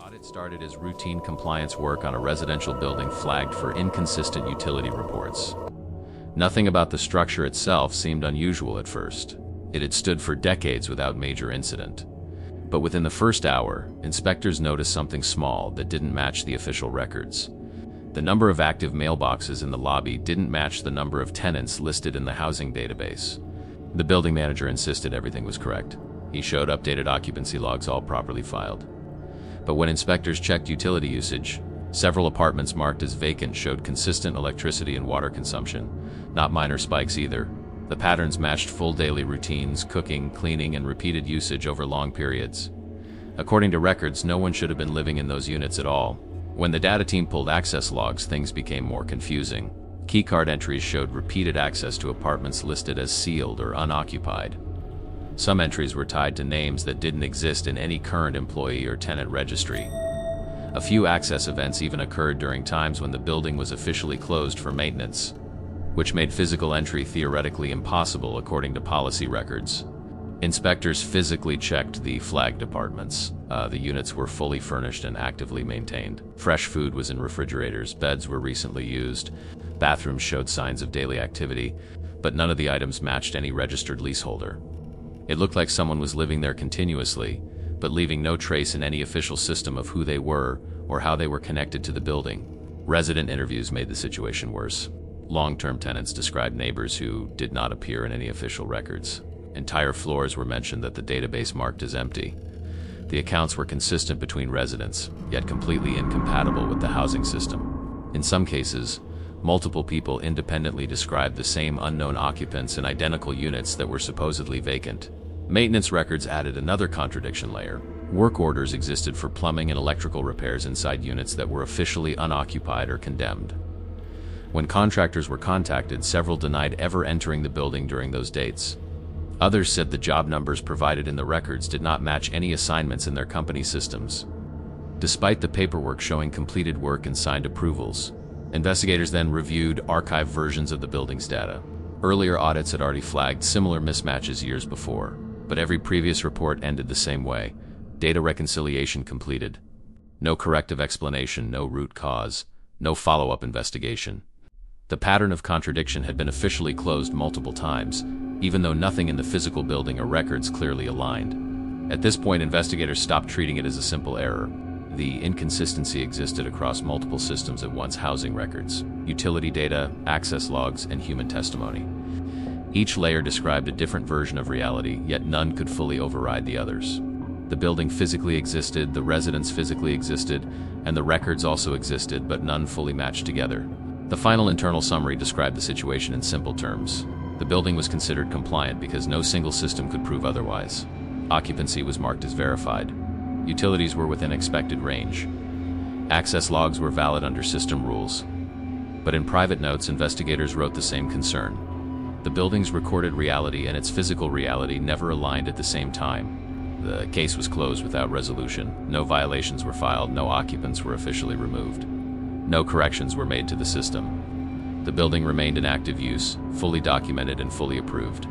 Audit started as routine compliance work on a residential building flagged for inconsistent utility reports. Nothing about the structure itself seemed unusual at first. It had stood for decades without major incident. But within the first hour, inspectors noticed something small that didn't match the official records. The number of active mailboxes in the lobby didn't match the number of tenants listed in the housing database. The building manager insisted everything was correct. He showed updated occupancy logs all properly filed. But when inspectors checked utility usage, several apartments marked as vacant showed consistent electricity and water consumption, not minor spikes either. The patterns matched full daily routines, cooking, cleaning, and repeated usage over long periods. According to records, no one should have been living in those units at all. When the data team pulled access logs, things became more confusing. Keycard entries showed repeated access to apartments listed as sealed or unoccupied. Some entries were tied to names that didn't exist in any current employee or tenant registry. A few access events even occurred during times when the building was officially closed for maintenance, which made physical entry theoretically impossible according to policy records. Inspectors physically checked the flagged apartments. The units were fully furnished and actively maintained. Fresh food was in refrigerators, beds were recently used, bathrooms showed signs of daily activity, but none of the items matched any registered leaseholder. It looked like someone was living there continuously, but leaving no trace in any official system of who they were or how they were connected to the building. Resident interviews made the situation worse. Long-term tenants described neighbors who did not appear in any official records. Entire floors were mentioned that the database marked as empty. The accounts were consistent between residents, yet completely incompatible with the housing system. In some cases, multiple people independently described the same unknown occupants in identical units that were supposedly vacant. Maintenance records added another contradiction layer. Work orders existed for plumbing and electrical repairs inside units that were officially unoccupied or condemned. When contractors were contacted, several denied ever entering the building during those dates. Others said the job numbers provided in the records did not match any assignments in their company systems. Despite the paperwork showing completed work and signed approvals, investigators then reviewed archived versions of the building's data. Earlier audits had already flagged similar mismatches years before, but every previous report ended the same way: data reconciliation completed. No corrective explanation, no root cause, no follow-up investigation. The pattern of contradiction had been officially closed multiple times, even though nothing in the physical building or records clearly aligned. At this point, investigators stopped treating it as a simple error. The inconsistency existed across multiple systems at once: housing records, utility data, access logs, and human testimony. Each layer described a different version of reality, yet none could fully override the others. The building physically existed, the residents physically existed, and the records also existed, but none fully matched together. The final internal summary described the situation in simple terms. The building was considered compliant because no single system could prove otherwise. Occupancy was marked as verified. Utilities were within expected range. Access logs were valid under system rules. But in private notes, investigators wrote the same concern. The building's recorded reality and its physical reality never aligned at the same time. The case was closed without resolution. No violations were filed, no occupants were officially removed. No corrections were made to the system. The building remained in active use, fully documented and fully approved.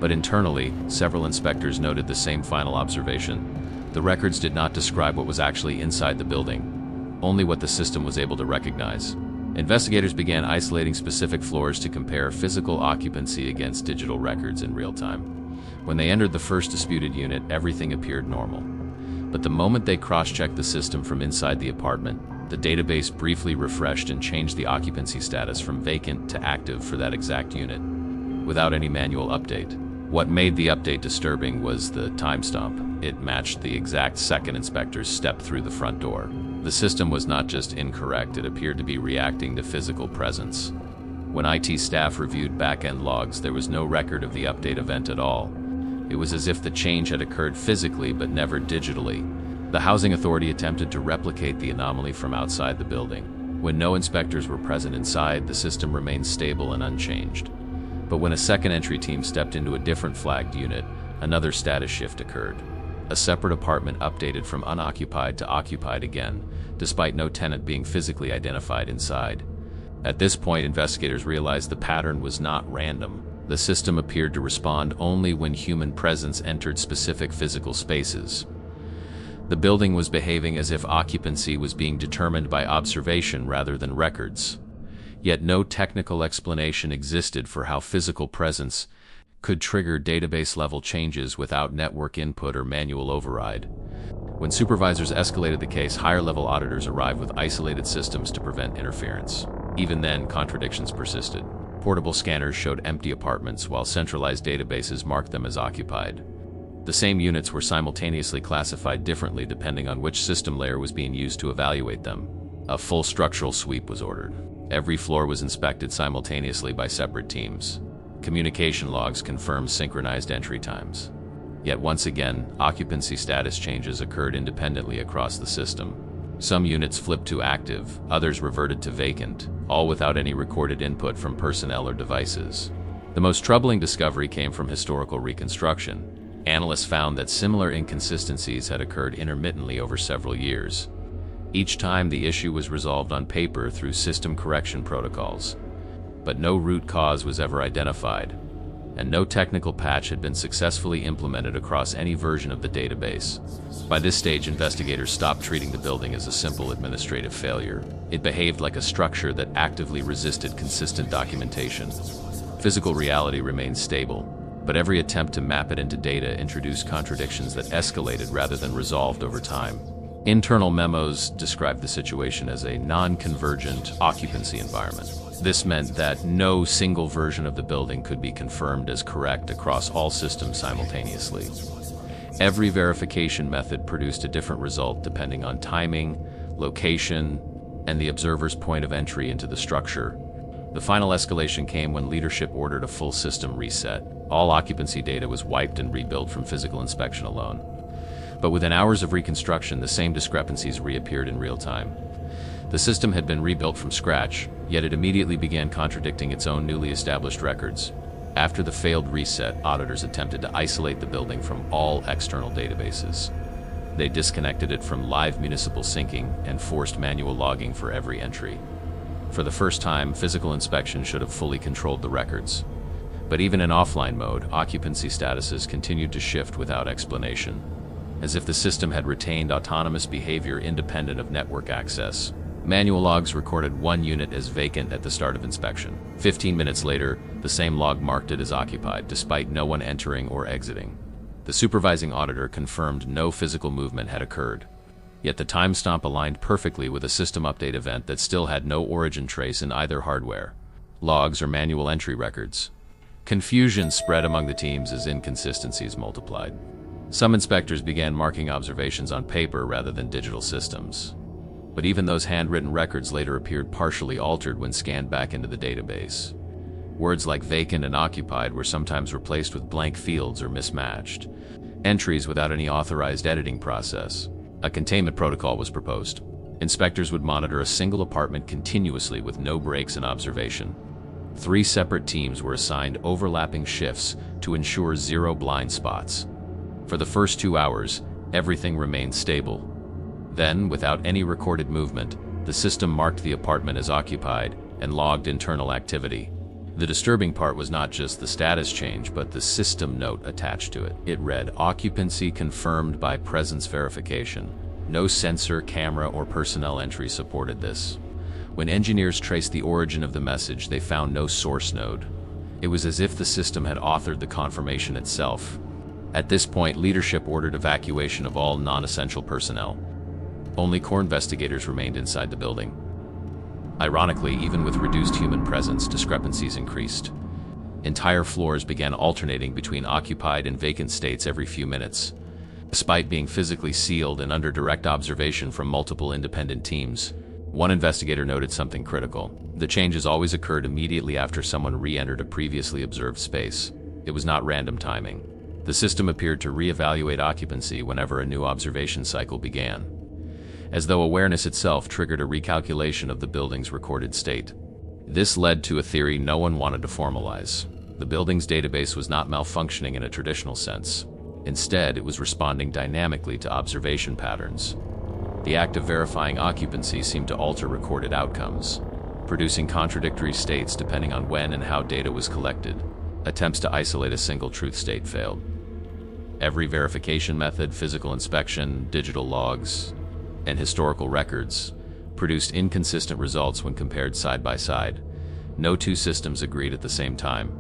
But internally, several inspectors noted the same final observation. The records did not describe what was actually inside the building, only what the system was able to recognize. Investigators began isolating specific floors to compare physical occupancy against digital records in real time. When they entered the first disputed unit, everything appeared normal. But the moment they cross-checked the system from inside the apartment, the database briefly refreshed and changed the occupancy status from vacant to active for that exact unit, without any manual update. What made the update disturbing was the timestamp. It matched the exact second inspectors stepped through the front door. The system was not just incorrect, it appeared to be reacting to physical presence. When IT staff reviewed back-end logs, there was no record of the update event at all. It was as if the change had occurred physically but never digitally. The housing authority attempted to replicate the anomaly from outside the building. When no inspectors were present inside, the system remained stable and unchanged. But when a second entry team stepped into a different flagged unit, another status shift occurred. A separate apartment updated from unoccupied to occupied again, despite no tenant being physically identified inside. At this point, investigators realized the pattern was not random. The system appeared to respond only when human presence entered specific physical spaces. The building was behaving as if occupancy was being determined by observation rather than records. Yet no technical explanation existed for how physical presence could trigger database-level changes without network input or manual override. When supervisors escalated the case, higher-level auditors arrived with isolated systems to prevent interference. Even then, contradictions persisted. Portable scanners showed empty apartments, while centralized databases marked them as occupied. The same units were simultaneously classified differently depending on which system layer was being used to evaluate them. A full structural sweep was ordered. Every floor was inspected simultaneously by separate teams. Communication logs confirmed synchronized entry times. Yet once again, occupancy status changes occurred independently across the system. Some units flipped to active, others reverted to vacant, all without any recorded input from personnel or devices. The most troubling discovery came from historical reconstruction. Analysts found that similar inconsistencies had occurred intermittently over several years. Each time the issue was resolved on paper through system correction protocols. But no root cause was ever identified, and no technical patch had been successfully implemented across any version of the database. By this stage, investigators stopped treating the building as a simple administrative failure. It behaved like a structure that actively resisted consistent documentation. Physical reality remained stable, but every attempt to map it into data introduced contradictions that escalated rather than resolved over time. Internal memos described the situation as a non-convergent occupancy environment. This meant that no single version of the building could be confirmed as correct across all systems simultaneously. Every verification method produced a different result depending on timing, location, and the observer's point of entry into the structure. The final escalation came when leadership ordered a full system reset. All occupancy data was wiped and rebuilt from physical inspection alone. But within hours of reconstruction, the same discrepancies reappeared in real time. The system had been rebuilt from scratch, yet it immediately began contradicting its own newly established records. After the failed reset, auditors attempted to isolate the building from all external databases. They disconnected it from live municipal syncing and forced manual logging for every entry. For the first time, physical inspection should have fully controlled the records. But even in offline mode, occupancy statuses continued to shift without explanation, as if the system had retained autonomous behavior independent of network access. Manual logs recorded one unit as vacant at the start of inspection. 15 minutes later, the same log marked it as occupied, despite no one entering or exiting. The supervising auditor confirmed no physical movement had occurred. Yet the timestamp aligned perfectly with a system update event that still had no origin trace in either hardware, logs, or manual entry records. Confusion spread among the teams as inconsistencies multiplied. Some inspectors began marking observations on paper rather than digital systems. But even those handwritten records later appeared partially altered when scanned back into the database. Words like vacant and occupied were sometimes replaced with blank fields or mismatched entries without any authorized editing process. A containment protocol was proposed. Inspectors would monitor a single apartment continuously with no breaks in observation. 3 separate teams were assigned overlapping shifts to ensure zero blind spots. For the first 2 hours, everything remained stable. Then, without any recorded movement, the system marked the apartment as occupied and logged internal activity. The disturbing part was not just the status change, but the system note attached to it. It read, "Occupancy confirmed by presence verification." No sensor, camera, or personnel entry supported this. When engineers traced the origin of the message, they found no source node. It was as if the system had authored the confirmation itself. At this point, leadership ordered evacuation of all non-essential personnel. Only core investigators remained inside the building. Ironically, even with reduced human presence, discrepancies increased. Entire floors began alternating between occupied and vacant states every few minutes. Despite being physically sealed and under direct observation from multiple independent teams, one investigator noted something critical. The changes always occurred immediately after someone re-entered a previously observed space. It was not random timing. The system appeared to re-evaluate occupancy whenever a new observation cycle began, as though awareness itself triggered a recalculation of the building's recorded state. This led to a theory no one wanted to formalize. The building's database was not malfunctioning in a traditional sense. Instead, it was responding dynamically to observation patterns. The act of verifying occupancy seemed to alter recorded outcomes, producing contradictory states depending on when and how data was collected. Attempts to isolate a single truth state failed. Every verification method, physical inspection, digital logs, and historical records produced inconsistent results when compared side by side. No two systems agreed at the same time.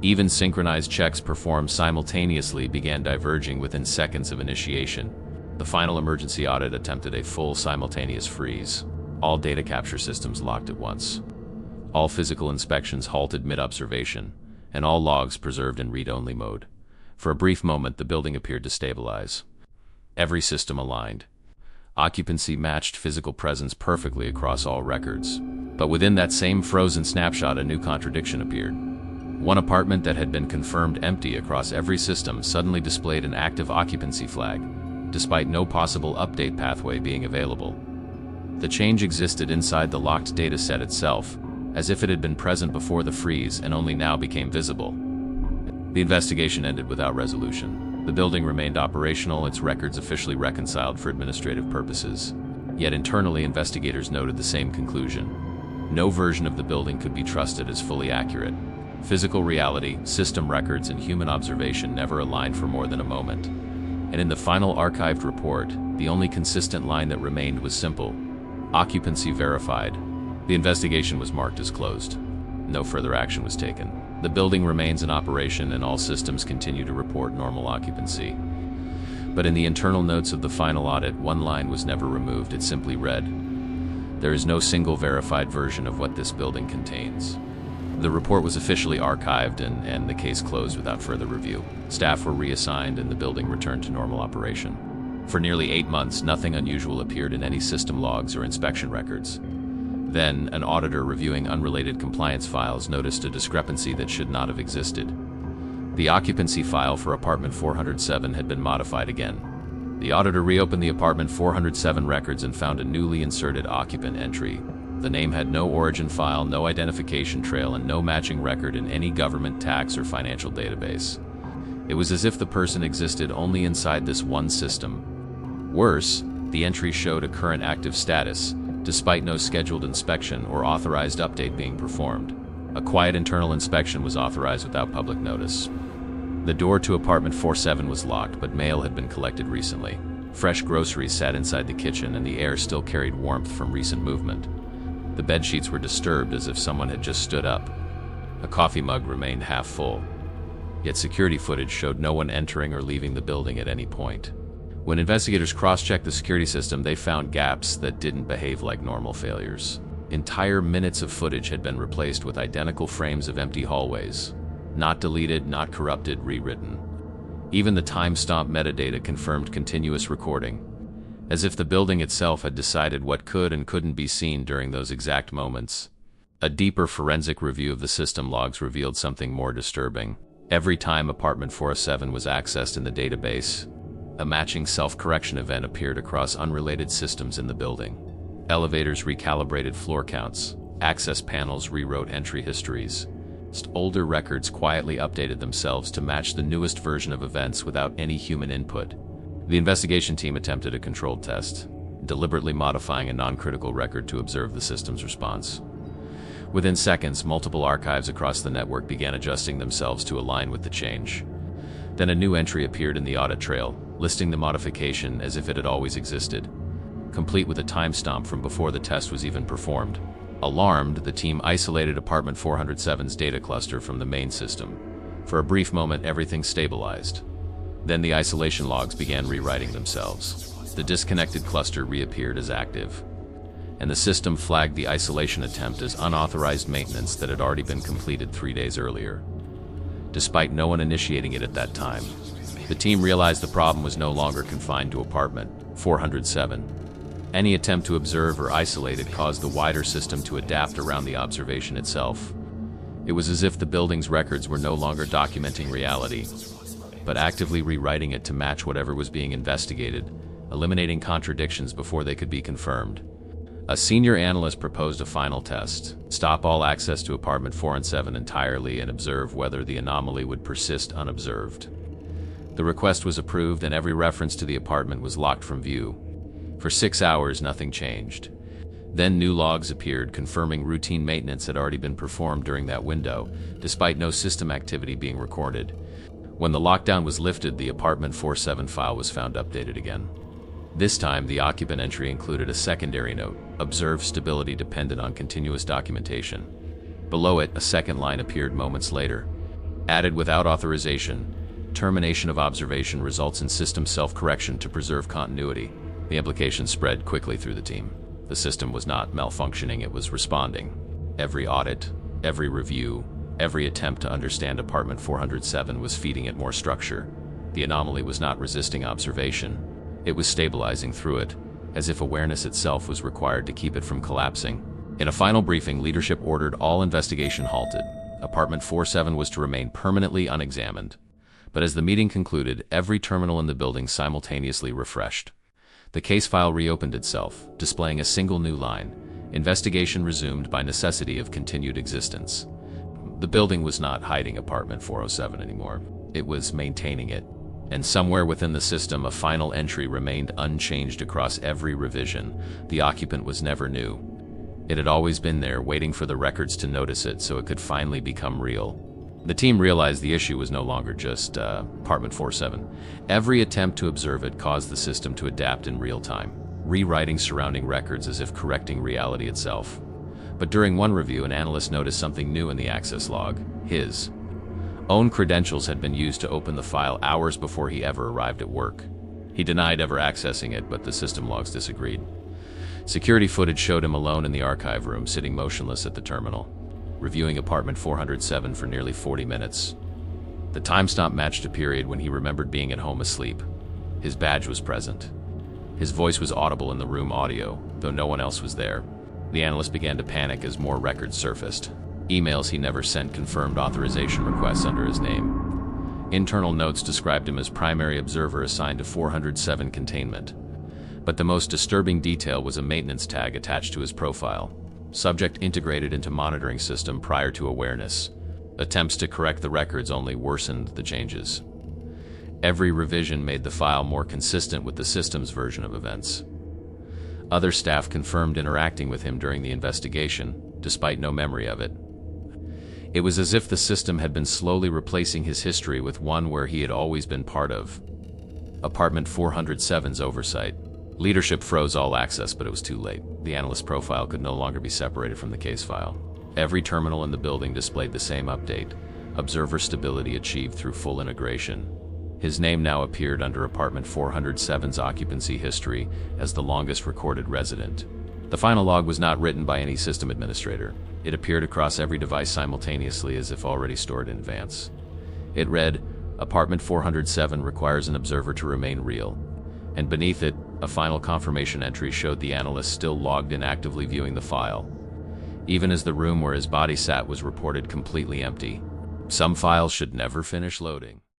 Even synchronized checks performed simultaneously began diverging within seconds of initiation. The final emergency audit attempted a full simultaneous freeze. All data capture systems locked at once. All physical inspections halted mid-observation, and all logs preserved in read-only mode. For a brief moment, the building appeared to stabilize. Every system aligned. Occupancy matched physical presence perfectly across all records. But within that same frozen snapshot, a new contradiction appeared. One apartment that had been confirmed empty across every system suddenly displayed an active occupancy flag, despite no possible update pathway being available. The change existed inside the locked data set itself, as if it had been present before the freeze and only now became visible. The investigation ended without resolution. The building remained operational, its records officially reconciled for administrative purposes. Yet internally, investigators noted the same conclusion. No version of the building could be trusted as fully accurate. Physical reality, system records, and human observation never aligned for more than a moment. And in the final archived report, the only consistent line that remained was simple: occupancy verified. The investigation was marked as closed. No further action was taken. The building remains in operation and all systems continue to report normal occupancy. But in the internal notes of the final audit, one line was never removed. It simply read, "There is no single verified version of what this building contains." The report was officially archived and the case closed without further review. Staff were reassigned and the building returned to normal operation. For nearly 8 months, nothing unusual appeared in any system logs or inspection records. Then, an auditor reviewing unrelated compliance files noticed a discrepancy that should not have existed. The occupancy file for apartment 407 had been modified again. The auditor reopened the apartment 407 records and found a newly inserted occupant entry. The name had no origin file, no identification trail, and no matching record in any government tax or financial database. It was as if the person existed only inside this one system. Worse, the entry showed a current active status, despite no scheduled inspection or authorized update being performed. A quiet internal inspection was authorized without public notice. The door to apartment 47 was locked, but mail had been collected recently. Fresh groceries sat inside the kitchen, and the air still carried warmth from recent movement. The bedsheets were disturbed as if someone had just stood up. A coffee mug remained half full. Yet security footage showed no one entering or leaving the building at any point. When investigators cross-checked the security system, they found gaps that didn't behave like normal failures. Entire minutes of footage had been replaced with identical frames of empty hallways. Not deleted, not corrupted, rewritten. Even the timestamp metadata confirmed continuous recording, as if the building itself had decided what could and couldn't be seen during those exact moments. A deeper forensic review of the system logs revealed something more disturbing. Every time apartment 407 was accessed in the database, a matching self-correction event appeared across unrelated systems in the building. Elevators recalibrated floor counts, access panels rewrote entry histories. Older records quietly updated themselves to match the newest version of events without any human input. The investigation team attempted a controlled test, deliberately modifying a non-critical record to observe the system's response. Within seconds, multiple archives across the network began adjusting themselves to align with the change. Then a new entry appeared in the audit trail, listing the modification as if it had always existed, complete with a timestamp from before the test was even performed. Alarmed, the team isolated apartment 407's data cluster from the main system. For a brief moment, everything stabilized. Then the isolation logs began rewriting themselves. The disconnected cluster reappeared as active, and the system flagged the isolation attempt as unauthorized maintenance that had already been completed 3 days earlier. Despite no one initiating it at that time, the team realized the problem was no longer confined to apartment 407. Any attempt to observe or isolate it caused the wider system to adapt around the observation itself. It was as if the building's records were no longer documenting reality, but actively rewriting it to match whatever was being investigated, eliminating contradictions before they could be confirmed. A senior analyst proposed a final test: stop all access to apartment 407 entirely and observe whether the anomaly would persist unobserved. The request was approved and every reference to the apartment was locked from view. For 6 hours, nothing changed. Then new logs appeared confirming routine maintenance had already been performed during that window, despite no system activity being recorded. When the lockdown was lifted, the apartment 47 file was found updated again. This time, the occupant entry included a secondary note: observe stability dependent on continuous documentation. Below it, a second line appeared moments later. Added without authorization, termination of observation results in system self-correction to preserve continuity. The implication spread quickly through the team. The system was not malfunctioning, it was responding. Every audit, every review, every attempt to understand apartment 407 was feeding it more structure. The anomaly was not resisting observation. It was stabilizing through it, as if awareness itself was required to keep it from collapsing. In a final briefing, leadership ordered all investigation halted. Apartment 47 was to remain permanently unexamined. But as the meeting concluded, every terminal in the building simultaneously refreshed. The case file reopened itself, displaying a single new line: investigation resumed by necessity of continued existence. The building was not hiding apartment 407 anymore. It was maintaining it. And somewhere within the system, a final entry remained unchanged across every revision. The occupant was never new. It had always been there, waiting for the records to notice it so it could finally become real. The team realized the issue was no longer just apartment 47. Every attempt to observe it caused the system to adapt in real time, rewriting surrounding records as if correcting reality itself. But during one review, an analyst noticed something new in the access log. His own credentials had been used to open the file hours before he ever arrived at work. He denied ever accessing it, but the system logs disagreed. Security footage showed him alone in the archive room, sitting motionless at the terminal, reviewing apartment 407 for nearly 40 minutes. The timestamp matched a period when he remembered being at home asleep. His badge was present. His voice was audible in the room audio, though no one else was there. The analyst began to panic as more records surfaced. Emails he never sent confirmed authorization requests under his name. Internal notes described him as primary observer assigned to 407 containment. But the most disturbing detail was a maintenance tag attached to his profile. Subject integrated into monitoring system prior to awareness. Attempts to correct the records only worsened the changes. Every revision made the file more consistent with the system's version of events. Other staff confirmed interacting with him during the investigation, despite no memory of it. It was as if the system had been slowly replacing his history with one where he had always been part of. Apartment 407's oversight. Leadership froze all access, but it was too late. The analyst profile could no longer be separated from the case file. Every terminal in the building displayed the same update: observer stability achieved through full integration. His name now appeared under apartment 407's occupancy history as the longest recorded resident. The final log was not written by any system administrator. It appeared across every device simultaneously, as if already stored in advance. It read, apartment 407 requires an observer to remain real. And beneath it, a final confirmation entry showed the analyst still logged in, actively viewing the file, even as the room where his body sat was reported completely empty. Some files should never finish loading.